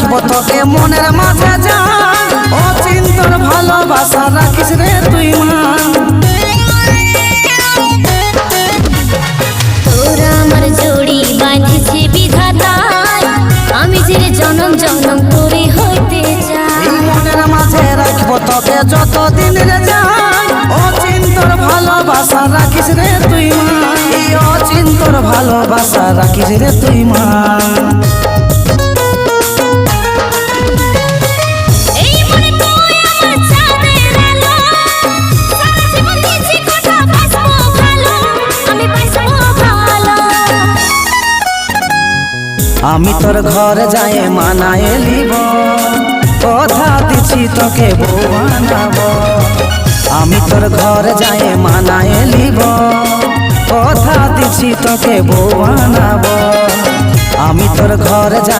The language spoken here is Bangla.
রাখবো তোকে মনের মাঝে জান, অচিন্তর ভালোবাসা রাখিস রে তুই মান। তোরা আমার জড়ি বাঁধেছে বিধাতায়, আমি যে জনম জনম করে হইতে চাই। মনের মাঝে রাখবো তোকে যতদিন রে জান, অচিন্তর ভালোবাসা রাখিস রে তুই মান। অচিন্তর ভালোবাসা রাখিস রে তুই মান। আমি তোর ঘর যাই মানায় লিব, কথা দিছি তোকে বউ বানাবো। আমি তোর ঘর যাই মানায় লিব, কথা দিছি তোকে বউ বানাবো। আমি তোর ঘর যাই